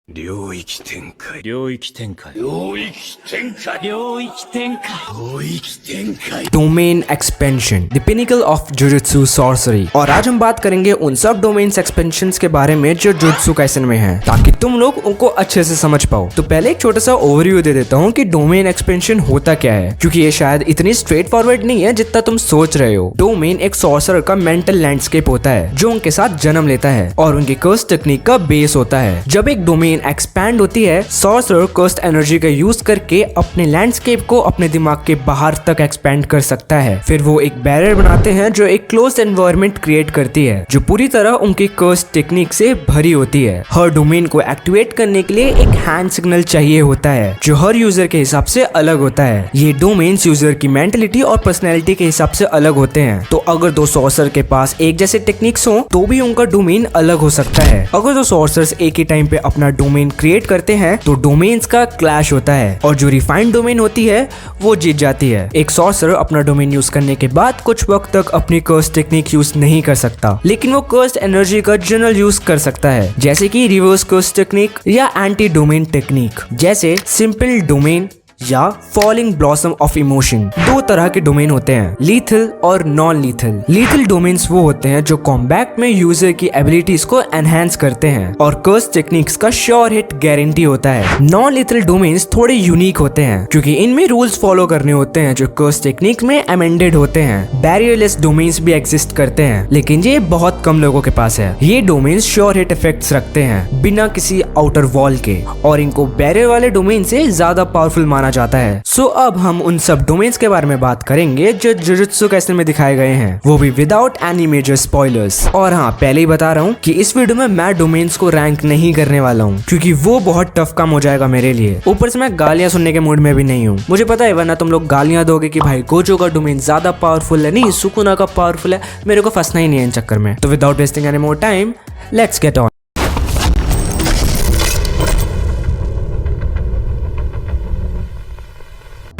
領域展開領域展開領域展開領域展開領域展開 domain expansion the pinnacle of jujutsu sorcery. और आज हम बात करेंगे उन सब डोमेन्स एक्सपेंशंस के बारे में जो जुजुत्सु काइसेन में हैं, ताकि तुम लोग उनको अच्छे से समझ पाओ। तो पहले एक छोटा सा ओवरव्यू दे देता हूँ कि डोमेन एक्सपेंशन होता क्या है, क्योंकि ये शायद इतनी स्ट्रेट फॉरवर्ड नहीं है जितना तुम सोच रहे हो। डोमेन एक सॉर्सरर का मेंटल लैंडस्केप होता है जो उनके साथ जन्म लेता है और उनके कर्स टेक्निक का बेस होता है। जब एक डोमेन एक्सपैंड होती है, सॉर्सरर कर्स्ड एनर्जी का यूज करके अपने लैंडस्केप को अपने दिमाग के बाहर तक एक्सपैंड कर सकता है। फिर वो एक बैरियर बनाते हैं जो एक क्लोज्ड एनवायरनमेंट क्रिएट करती है जो पूरी तरह उनकी कर्स्ड टेक्निक से भरी होती है। हर डोमेन को एक्टिवेट करने के लिए एक हैंड सिग्नल चाहिए होता है जो हर यूजर के हिसाब से अलग होता है। ये डोमेन्स यूजर की मेंटलिटी और पर्सनैलिटी के हिसाब से अलग होते हैं। तो अगर दो सॉर्सर के पास एक जैसे टेक्निक्स हो तो भी उनका डोमेन अलग हो सकता है। अगर दो सॉर्सर्स एक ही टाइम पे अपना डोमेन क्रिएट करते हैं तो डोमेन्स का क्लैश होता है और जो रिफाइंड डोमेन होती है वो जीत जाती है। एक सॉर्सर अपना डोमेन यूज करने के बाद कुछ वक्त तक अपनी कर्स टेक्निक यूज नहीं कर सकता, लेकिन वो कर्स एनर्जी का जनरल यूज कर सकता है, जैसे कि रिवर्स कर्स टेक्निक या एंटी डोमेन टेक्निक, जैसे सिंपल डोमेन या फॉलिंग ब्लॉसम ऑफ इमोशन। दो तरह के डोमेन होते हैं, लीथल और नॉन लीथल। लीथल डोमेन्स वो होते हैं जो कॉम्बैट में यूजर की एबिलिटीज को एनहांस करते हैं और कर्स टेक्निक्स का श्योर हिट गारंटी होता है। नॉन लीथल डोमेन्स थोड़े यूनिक होते हैं क्योंकि इनमें रूल्स फॉलो करने होते हैं जो कर्स टेक्निक में अमेंडेड होते हैं। बैरियरलेस डोमेन्स भी एग्जिस्ट करते हैं, लेकिन ये बहुत कम लोगों के पास है। ये डोमेन्स श्योर हिट इफेक्ट्स रखते हैं बिना किसी आउटर वॉल के और इनको बैरियर वाले डोमेन से ज्यादा पावरफुल माना जाता है। सो अब हम उन सब डोमेन्स के बारे में बात करेंगे जो जुजुत्सु काइसेन में दिखाए गए हैं, वो भी विदाउट एनी मेजर स्पॉयलर्स। और हाँ, पहले ही बता रहा हूँ कि इस वीडियो में मैं डोमेन्स को रैंक नहीं करने वाला हूँ क्योंकि वो बहुत टफ काम हो जाएगा मेरे लिए। ऊपर से मैं गालियां सुनने के मूड में भी नहीं हूँ। मुझे पता है वरना तुम लोग गालियां दोगे कि भाई गोजो का डोमेन ज्यादा पावरफुल है, नहीं सुकुना का पावरफुल है। मेरे को फंसना ही नहीं है इन चक्कर में। तो without wasting any more time, let's get on.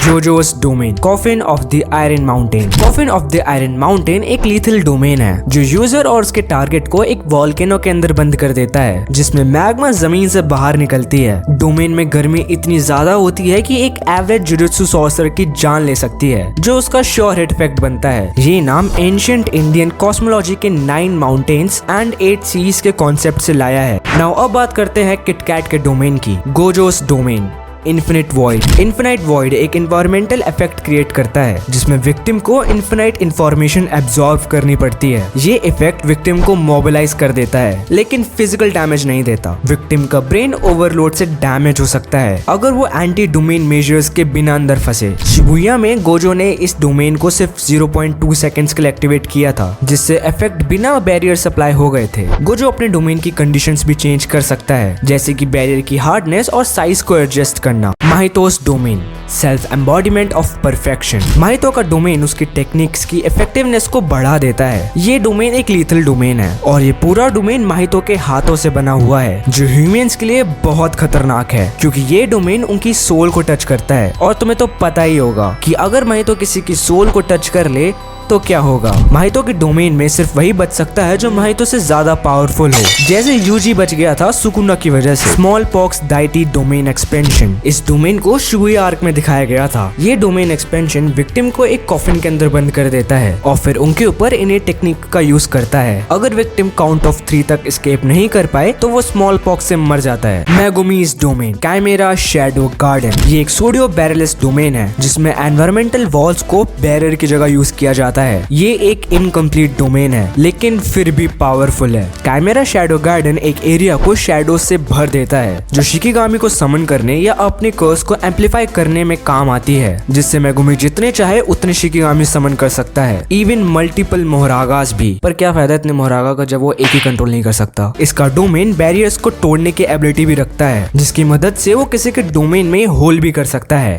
Jojo's domain, coffin of the iron mountain. Coffin of the iron mountain एक लीथल डोमेन है जो यूजर और उसके टारगेट को एक वॉल्केनो के अंदर बंद कर देता है जिसमें मैग्मा जमीन से बाहर निकलती है। डोमेन में गर्मी इतनी ज्यादा होती है कि एक एवरेज जुजुत्सु सॉर्सर की जान ले सकती है, जो उसका श्योर हिट इफेक्ट बनता है। ये नाम एंशिएंट इंडियन कॉस्मोलॉजी के 9 माउंटेन्स एंड 8 सीज के कॉन्सेप्ट से लाया है। नाउ अब बात करते हैं किटकैट के डोमेन की, Gojo's domain. Infinite void. Infinite void एक एनवायरमेंटल इफेक्ट क्रिएट करता है जिसमें विक्टिम को इन्फिनाइट इंफॉर्मेशन एब्जॉर्ब करनी पड़ती है। ये इफेक्ट विक्टिम को मोबिलाइज कर देता है लेकिन फिजिकल डैमेज नहीं देता। विक्टिम का ब्रेन ओवरलोड से डैमेज हो सकता है अगर वो एंटी डोमेन मेजर्स के बिना अंदर फंसे। शिबुया में गोजो ने इस डोमेन को सिर्फ 0.2 सेकेंड्स के लिए एक्टिवेट किया था, जिससे इफेक्ट बिना बैरियर सप्लाई हो गए थे। गोजो अपने डोमेन की कंडीशंस भी चेंज कर सकता है, जैसे कि बैरियर की हार्डनेस और साइज को एडजस्ट करना। Mahito's domain, self embodiment of perfection. Mahito का डोमेन उसकी टेक्निक्स की इफेक्टिवनेस को बढ़ा देता है। ये डोमेन एक लीथल डोमेन है और ये पूरा डोमेन माहितो के हाथों से बना हुआ है जो ह्यूमंस के लिए बहुत खतरनाक है क्योंकि ये डोमेन उनकी सोल को टच करता है। और तुम्हें तो पता ही होगा कि अगर माहितो किसी की सोल को टच कर ले तो क्या होगा। माहितो के डोमेन में सिर्फ वही बच सकता है जो माहितो से ज्यादा पावरफुल हो, जैसे यूजी बच गया था सुकुना की वजह से। Small pox deity domain expansion. इस डोमेन को शिबुया आर्क में दिखाया गया था। ये डोमेन एक्सपेंशन विक्टिम को एक कॉफिन के अंदर बंद कर देता है और फिर उनके ऊपर इन्हें टेक्निक का यूज करता है। अगर विक्टिम काउंट ऑफ 3 तक एस्केप नहीं कर पाए तो वो स्मॉल पॉक्स से मर जाता है। मेगुमीज डोमेन, काइमेरा शैडो गार्डन। ये एक सोडियो बैरियरलेस डोमेन है जिसमें एनवायरमेंटल वॉल्स को बैरियर की जगह यूज किया जाता है। ये एक इनकम्प्लीट डोमेन है लेकिन फिर भी पावरफुल है। काइमेरा शैडो गार्डन एक एरिया को शैडो से भर देता है जो शिकिगामी को समन करने या अपने कर्स को एम्पलीफाई करने में काम आती है, जिससे मेगुमी जितने चाहे उतने शिकिगामी समन कर सकता है, इवन मल्टीपल मोहरागास भी। पर क्या फायदा इतने मोहरागा का जब वो एक ही कंट्रोल नहीं कर सकता। इसका डोमेन बैरियर्स को तोड़ने की एबिलिटी भी रखता है जिसकी मदद से वो किसी के डोमेन में होल भी कर सकता है।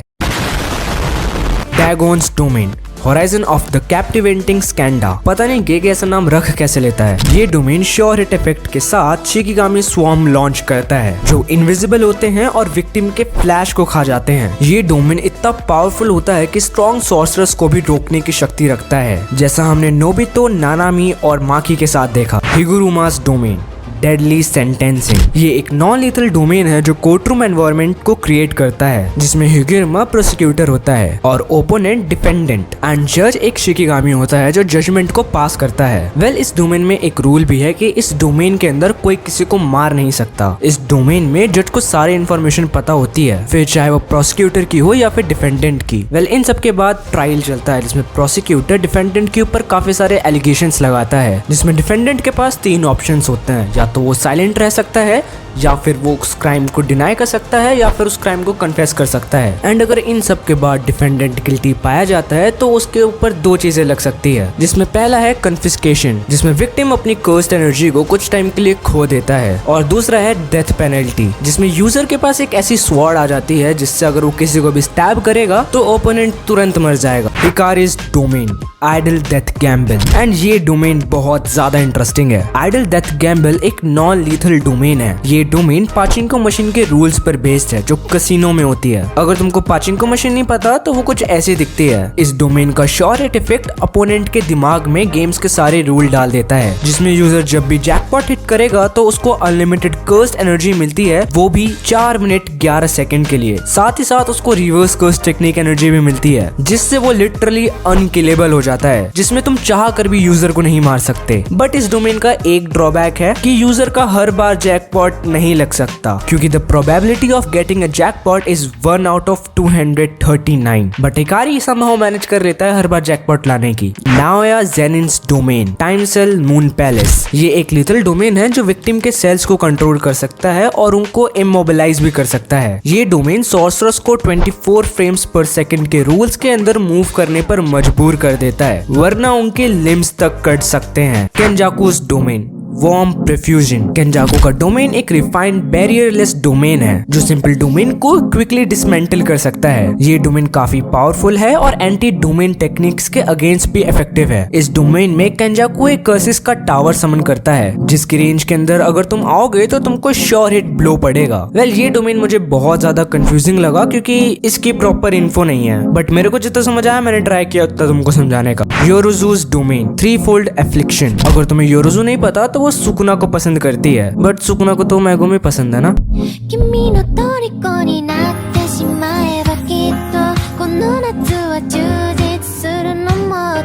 Dagon's domain, horizon of the captivating Skandha. पता नहीं गेग ऐसा नाम रख कैसे लेता है। ये डोमेन श्योर हिट इफेक्ट के साथ शिकिगामी स्वॉर्म लॉन्च करता है जो इनविजिबल होते हैं और विक्टिम के फ्लैश को खा जाते हैं। ये डोमेन इतना पावरफुल होता है कि स्ट्रॉन्ग सॉर्सरर्स को भी रोकने की शक्ति रखता है, जैसा हमने नोबितो, नानामी और माकी के साथ देखा। हिगुरुमास डोमेन, डेडली सेंटेंसिंग। ये एक नॉन लीथल डोमेन है जो कोर्टरूम एनवायरनमेंट को क्रिएट करता है, जिसमें हिगिरमा प्रोसिक्यूटर होता है और ओपोनेंट डिफेंडेंट एंड जज एक शिकिगामी होता है जो जजमेंट को पास करता है। वेल, इस डोमेन में एक रूल भी है कि इस डोमेन के अंदर कोई किसी को मार नहीं सकता। इस डोमेन में जज को सारी इन्फॉर्मेशन पता होती है, फिर चाहे वो प्रोसिक्यूटर की हो या फिर डिफेंडेंट की। वेल, इन सब के बाद ट्रायल चलता है जिसमें प्रोसिक्यूटर डिफेंडेंट के ऊपर काफी सारे एलिगेशंस लगाता है, जिसमें डिफेंडेंट के पास 3 ऑप्शंस होते हैं, या तो वो साइलेंट रह सकता है, या फिर वो उस क्राइम को डिनाई कर सकता है, या फिर उस क्राइम को कन्फेस कर सकता है। एंड अगर इन सब के बाद डिफेंडेंट गिल्टी पाया जाता है तो उसके ऊपर 2 चीजें लग सकती है, जिसमें पहला है कन्फिस्केशन, जिसमें विक्टिम अपनी कर्स्ड एनर्जी को कुछ टाइम के लिए खो देता है, और दूसरा है डेथ पेनल्टी, जिसमें यूजर के पास एक ऐसी स्वॉर्ड आ जाती है जिससे अगर वो किसी को भी स्टैब करेगा तो ओपोनेंट तुरंत मर जाएगा। Hikari's domain, idle death gamble. And ये डोमेन बहुत ज्यादा इंटरेस्टिंग है। आइडल डेथ गैम्बल एक नॉन लीथल डोमेन है। ये डोमेन पाचिंको मशीन के रूल्स पर बेस्ड है जो कसिनो में होती है। अगर तुमको पाचिंको मशीन नहीं पता तो वो कुछ ऐसी दिखती है। इस डोमेन का शॉर्ट हिट इफेक्ट अपोनेंट के दिमाग में गेम्स के सारे रूल डाल देता है, जिसमें यूजर जब भी जैकपॉट हिट करेगा तो उसको अनलिमिटेड कर्स्ड एनर्जी मिलती है, वो भी 4 मिनट 11 सेकंड के लिए। साथ ही साथ उसको रिवर्स कर्स्ड टेक्निक एनर्जी भी मिलती है, जिससे वो लिटरली अनकिलेबल हो जाता है, जिसमें तुम चाह कर भी यूजर को नहीं मार सकते। बट इस डोमेन का एक ड्रॉबैक है कि यूजर का हर बार जैकपॉट नहीं लग सकता, क्योंकि the probability of getting a jackpot is 1 out of 239। But Hikari somehow manage कर लेता है हर बार जैकपॉट लाने की। Naoya Zenin's domain, time cell moon palace. ये एक लिटिल डोमेन है जो विक्टिम के सेल्स को कंट्रोल कर सकता है और उनको इमोबिलाइज भी कर सकता है। ये डोमेन सॉर्सरर्स को 24 फ्रेम्स पर सेकंड के रूल्स के अंदर मूव करने पर मजबूर कर देता है, वरना उनके लिम्स तक कट सकते हैं। केंजाकुस डोमेन, वार्म प्रेफ्यूजन। केंजाकू का डोमेन एक रिफाइंड बैरियरलेस डोमेन है जो सिंपल डोमेन को क्विकली डिसमेंटल कर सकता है। ये डोमेन काफी पावरफुल है और एंटी डोमेन टेक्निक्स के अगेंस्ट भी इफेक्टिव है। इस डोमेन में केंजाकू एक कर्सिस का टावर समन करता है, जिसकी रेंज के अंदर अगर तुम आओगे तो तुमको श्योर हिट ब्लो पड़ेगा। वेल, ये डोमेन मुझे बहुत ज्यादा कंफ्यूजिंग लगा क्योंकि इसकी प्रॉपर इन्फो नहीं है, बट मेरे को जितना समझ आया मैंने ट्राई किया उतना तुमको समझाने का। योरोजु's डोमेन, 3-fold एफ्लिक्शन। अगर तुम्हें योरोजू नहीं पता तो वो सुकुना को पसंद करती है, बट सुकुना को तो मेगुमी पसंद है ना।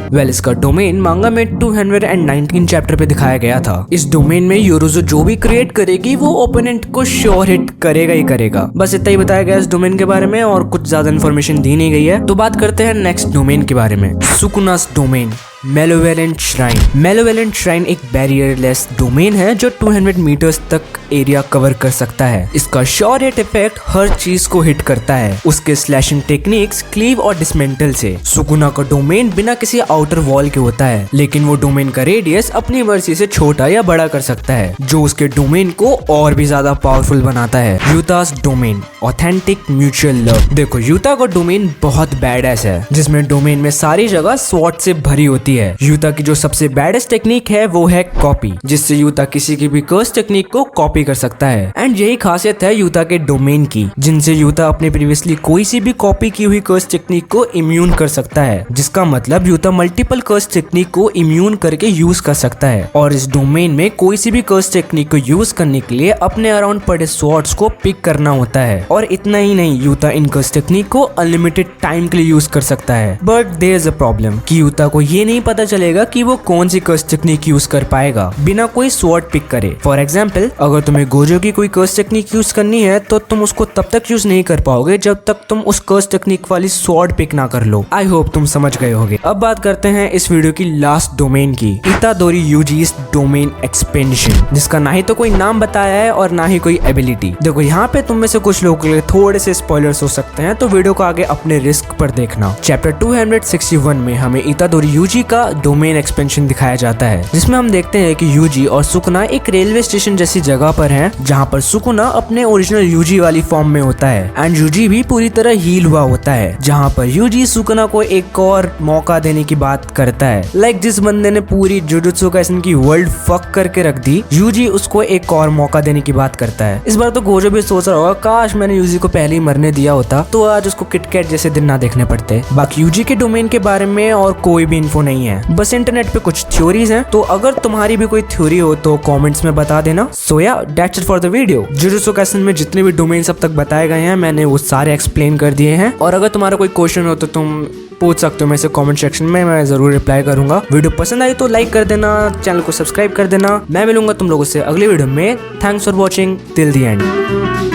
वेल, इसका डोमेन मांगा में 219 चैप्टर पे दिखाया गया था। इस डोमेन में योरोजो जो भी क्रिएट करेगी वो ओपोनेंट को श्योर हिट करेगा ही करेगा। बस इतना ही बताया गया इस डोमेन के बारे में और कुछ ज्यादा इन्फॉर्मेशन दी नहीं गई है। तो बात करते हैं नेक्स्ट डोमेन के बारे में, सुकुनास डोमेन, मेलोवेलेंट श्राइन। मेलोवेलेंट श्राइन एक बैरियरलेस डोमेन है जो 200 मीटर्स तक एरिया कवर कर सकता है। इसका शॉर्ट हिट इफेक्ट हर चीज को हिट करता है, उसके स्लैशिंग टेक्निक्स क्लीव और डिसमेंटल से। सुकुना का डोमेन बिना किसी आउटर वॉल के होता है, लेकिन वो डोमेन का रेडियस अपनी मर्जी से छोटा या बड़ा कर सकता है, जो उसके डोमेन को और भी ज्यादा पावरफुल बनाता है। यूतास डोमेन, ऑथेंटिक म्यूचुअल लव। देखो, यूता का डोमेन बहुत बैडएस है, जिसमें डोमेन में सारी जगह स्वॉर्ड से भरी होती है। यूता की जो सबसे बैडेस्ट टेक्निक है वो है कॉपी, जिससे यूता किसी की भी कर्स टेक्निक को कॉपी कर सकता है। एंड यही खासियत है यूता के डोमेन की, जिनसे यूता अपने प्रीवियसली कोई सी भी कॉपी की हुई कर्स टेक्निक को इम्यून कर सकता है, जिसका मतलब यूता मल्टीपल कर्स टेक्निक को इम्यून करके यूज कर सकता है। और इस डोमेन में कोई सी भी कर्स टेक्निक को यूज करने के लिए अपने अराउंड पड़े स्वॉर्ड्स को पिक करना होता है। और इतना ही नहीं, यूता इन कर्स टेक्निक को अनलिमिटेड टाइम के लिए यूज कर सकता है। But there is a problem कि यूता को ये नहीं पता चलेगा कि वो कौन सी कर्स टेक्निक यूज कर पाएगा बिना कोई स्वॉर्ड पिक करे। फॉर एग्जाम्पल, अगर तुम्हें गोजो की कोई कर्स टेक्निक यूज करनी है तो तुम उसको तब तक यूज नहीं कर पाओगे जब तक तुम उस कर्स टेक्निक वाली स्वॉर्ड पिक ना कर लो। आई होप तुम समझ गए होगे। अब बात करते हैं इस वीडियो की लास्ट डोमेन की, इतादोरी यूजी's डोमेन एक्सपेंशन, जिसका ना ही तो कोई नाम बताया है और ना ही कोई एबिलिटी। देखो, यहाँ पे तुम में से कुछ लोगों के लिए थोड़े से स्पॉयलर्स हो सकते हैं, तो वीडियो को आगे अपने रिस्क पर देखना। चैप्टर 261 में हमें इतादोरी यूजी का डोमेन एक्सपेंशन दिखाया जाता है, जिसमें हम देखते हैं कि यूजी और सुकुना एक रेलवे स्टेशन जैसी जगह पर हैं, जहां पर सुकुना अपने ओरिजिनल यूजी वाली फॉर्म में होता है एंड यूजी भी पूरी तरह हील हुआ होता है। जहां पर यूजी सुकुना को एक और मौका देने की बात करता है। लाइक जिस बंदे ने पूरी जुजुत्सु काइसेन की वर्ल्ड फक करके रख दी, यूजी उसको एक और मौका देने की बात करता है। इस बार तो गोजो भी सोच रहा होगा, काश मैंने यूजी को पहले ही मरने दिया होता तो आज उसको किटकैट जैसे दिन ना देखने पड़ते। बाकी यूजी के डोमेन के बारे में और कोई भी इन्फो नहीं नहीं है, बस इंटरनेट पे कुछ थ्योरीज हैं। तो अगर तुम्हारी भी कोई थ्योरी हो तो कमेंट्स में बता देना। सो या that's it for the video. Jujutsu Kaisen में जितने भी डोमेन्स अब तक बताए गए हैं मैंने वो सारे एक्सप्लेन कर दिए हैं। और अगर तुम्हारा कोई क्वेश्चन हो तो तुम पूछ सकते हो मेरे से कमेंट सेक्शन में, मैं जरूर रिप्लाई करूंगा। वीडियो पसंद आई तो लाइक कर देना, चैनल को सब्सक्राइब कर देना। मैं मिलूंगा तुम लोगों से अगली वीडियो में। Thanks for watching till the end.